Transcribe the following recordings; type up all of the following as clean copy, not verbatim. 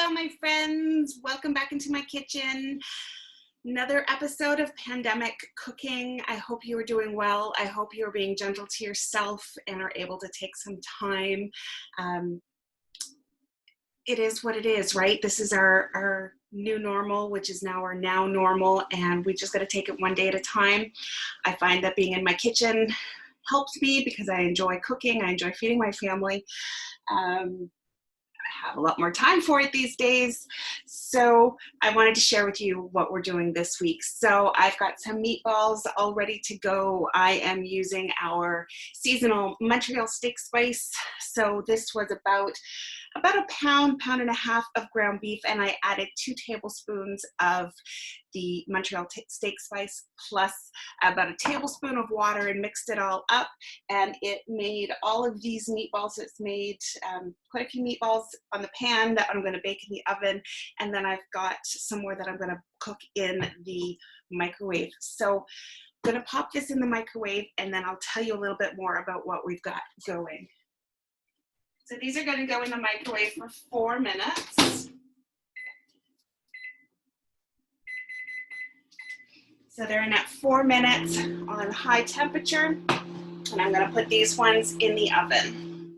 Hello, my friends. Welcome back into my kitchen. Another episode of pandemic cooking. I hope you are doing well. I hope you are being gentle to yourself and are able to take some time. It is what it is, right? This is our new normal, which is now our now normal, and we just got to take it one day at a time. I find that being in my kitchen helps me because I enjoy cooking. I enjoy feeding my family. I have a lot more time for it these days. So I wanted to share with you what we're doing this week. So I've got some meatballs all ready to go. I am using our seasonal Montreal steak spice. So this was about a pound and a half of ground beef, and I added 2 tablespoons of the Montreal steak spice plus about a tablespoon of water and mixed it all up, and it made all of these meatballs. It's made quite a few meatballs on the pan that I'm going to bake in the oven, and then I've got some more that I'm going to cook in the microwave. So I'm going to pop this in the microwave, and then I'll tell you a little bit more about what we've got going. So these are going to go in the microwave for 4 minutes. So they're in at 4 minutes on high temperature, and I'm going to put these ones in the oven.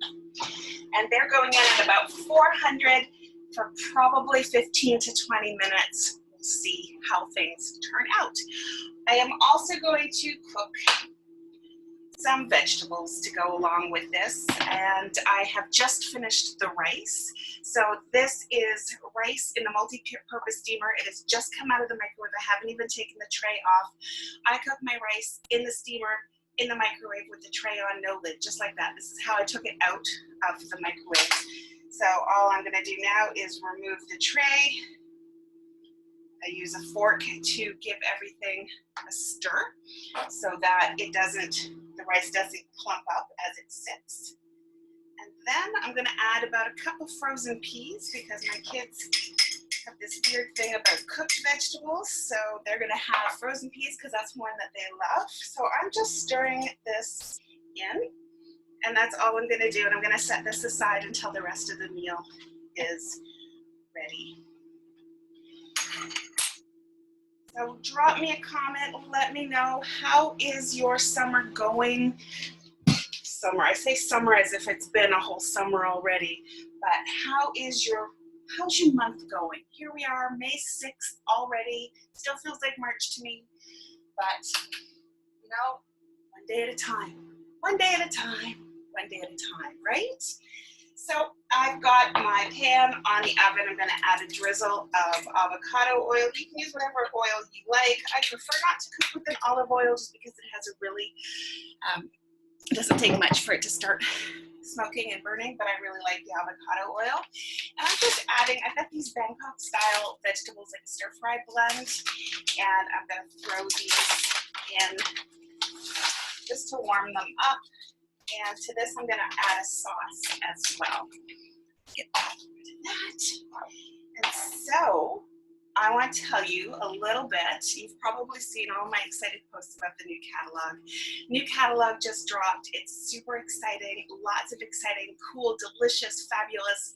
And they're going in at about 400 for probably 15 to 20 minutes. We'll see how things turn out. I am also going to cook some vegetables to go along with this, and I have just finished the rice. So this is rice in the multi-purpose steamer. It has just come out of the microwave. I haven't even taken the tray off. I cook my rice in the steamer, in the microwave with the tray on, no lid, just like that. This is how I took it out of the microwave. So all I'm going to do now is remove the tray. I use a fork to give everything a stir so that the rice doesn't clump up as it sits. And then I'm going to add about a cup of frozen peas because my kids have this weird thing about cooked vegetables. So they're going to have frozen peas because that's one that they love. So I'm just stirring this in, and that's all I'm going to do. And I'm going to set this aside until the rest of the meal is ready. So drop me a comment, let me know, how is your summer going? Summer, I say summer as if it's been a whole summer already, but how's your month going? Here we are, May 6th already. Still feels like March to me, but you know, one day at a time, one day at a time, one day at a time, right? So I've got my pan on the oven. I'm going to add a drizzle of avocado oil. You can use whatever oil you like. I prefer not to cook with an olive oil just because it has a really, it doesn't take much for it to start smoking and burning, but I really like the avocado oil. And I'm just adding, I've got these Bangkok style vegetables like a stir fry blend, and I'm going to throw these in just to warm them up. And to this, I'm going to add a sauce as well. Get rid of that. And so, I want to tell you a little bit. You've probably seen all my excited posts about the new catalog. New catalog just dropped. It's super exciting. Lots of exciting, cool, delicious, fabulous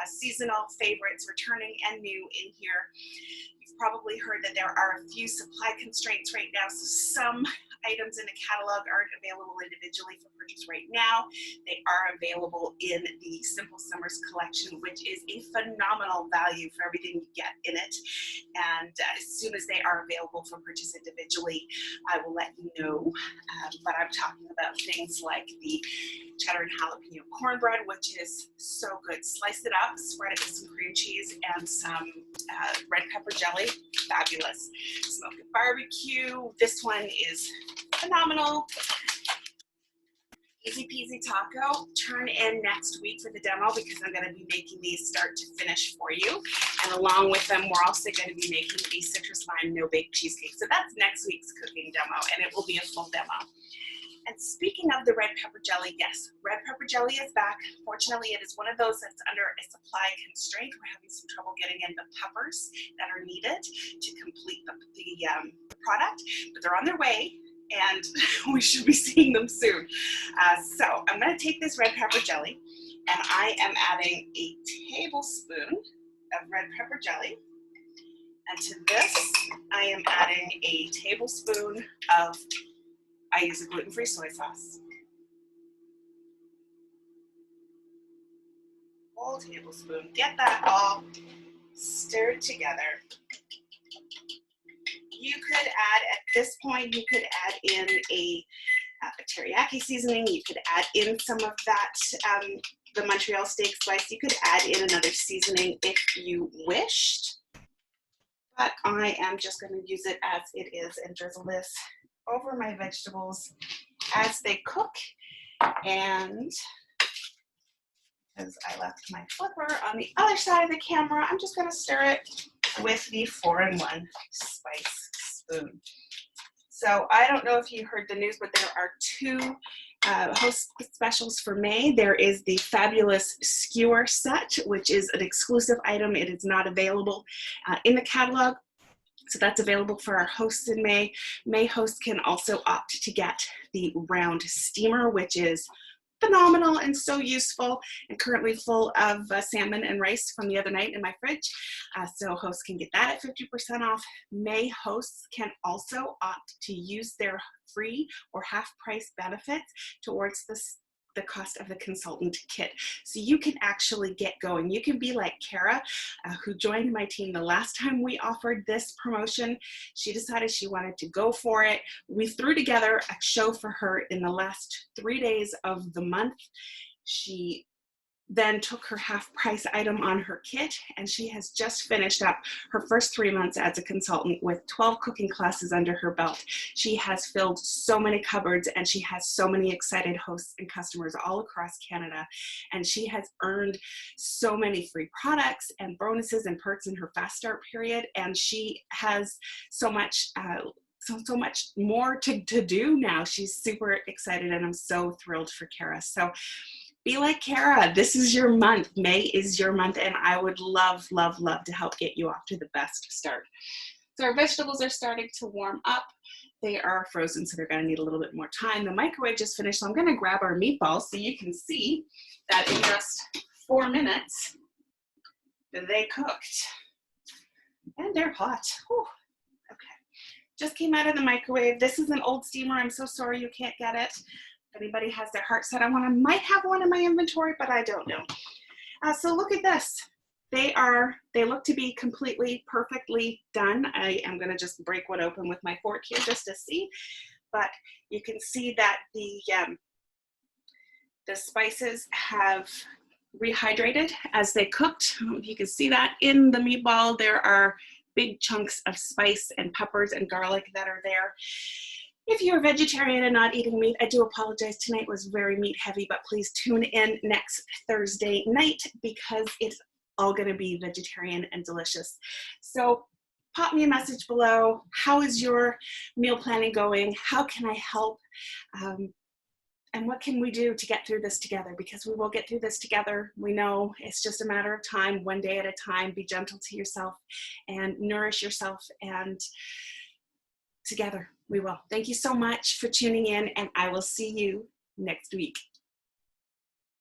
seasonal favorites returning and new in here. You've probably heard that there are a few supply constraints right now, so some items in the catalog aren't available individually for purchase right now. They are available in the Simple Summers collection, which is a phenomenal value for everything you get in it. And as soon as they are available for purchase individually, I will let you know. But I'm talking about things like the cheddar and jalapeno cornbread, which is so good. Slice it up, spread it with some cream cheese and some red pepper jelly. Fabulous. Smoked barbecue. This one is phenomenal. Easy peasy taco. Turn in next week for the demo because I'm going to be making these start to finish for you. And along with them, we're also going to be making a citrus lime no-bake cheesecake. So that's next week's cooking demo, and it will be a full demo. And speaking of the red pepper jelly, yes, red pepper jelly is back. Fortunately, it is one of those that's under a supply constraint. We're having some trouble getting in the peppers that are needed to complete the product, but they're on their way, and we should be seeing them soon. So I'm going to take this red pepper jelly, and I am adding a tablespoon of red pepper jelly. And to this, I am adding a tablespoon of, I use a gluten-free soy sauce. Whole tablespoon. Get that all stirred together. You could add, at this point, you could add in a teriyaki seasoning. You could add in some of that, the Montreal steak spice. You could add in another seasoning if you wished. But I am just going to use it as it is and drizzle this over my vegetables as they cook. And because I left my flipper on the other side of the camera, I'm just going to stir it with the 4-in-1 spice spoon. So I don't know if you heard the news, but there are two host specials for May. There is the fabulous skewer set, which is an exclusive item. It is not available in the catalog. So that's available for our hosts in May. May hosts can also opt to get the round steamer, which is phenomenal and so useful, and currently full of salmon and rice from the other night in my fridge. So hosts can get that at 50% off. May hosts can also opt to use their free or half price benefits towards the cost of the consultant kit. So you can actually get going. You can be like Kara, who joined my team the last time we offered this promotion. She decided she wanted to go for it. We threw together a show for her in the last 3 days of the month. She then took her half price item on her kit, and she has just finished up her first 3 months as a consultant with 12 cooking classes under her belt. She has filled so many cupboards, and she has so many excited hosts and customers all across Canada, and she has earned so many free products and bonuses and perks in her fast start period, and she has so much so much more to do now. She's super excited, and I'm so thrilled for Kara. So be like Kara. This is your month. May is your month, and I would love, love, love to help get you off to the best start. So our vegetables are starting to warm up. They are frozen, so they're going to need a little bit more time. The microwave just finished, so I'm going to grab our meatballs so you can see that in just 4 minutes they cooked. And they're hot. Whew. Okay. Just came out of the microwave. This is an old steamer. I'm so sorry you can't get it. If anybody has their heart set on one, I might have one in my inventory, but I don't know. So look at this. They look to be completely, perfectly done. I am going to just break one open with my fork here just to see, but you can see that the spices have rehydrated as they cooked. I don't know if you can see that in the meatball. There are big chunks of spice and peppers and garlic that are there. If you're a vegetarian and not eating meat, I do apologize. Tonight was very meat heavy, but please tune in next Thursday night because it's all going to be vegetarian and delicious. So pop me a message below. How is your meal planning going? How can I help? And what can we do to get through this together? Because we will get through this together. We know it's just a matter of time, one day at a time. Be gentle to yourself and nourish yourself, and together we will. Thank you so much for tuning in, and I will see you next week.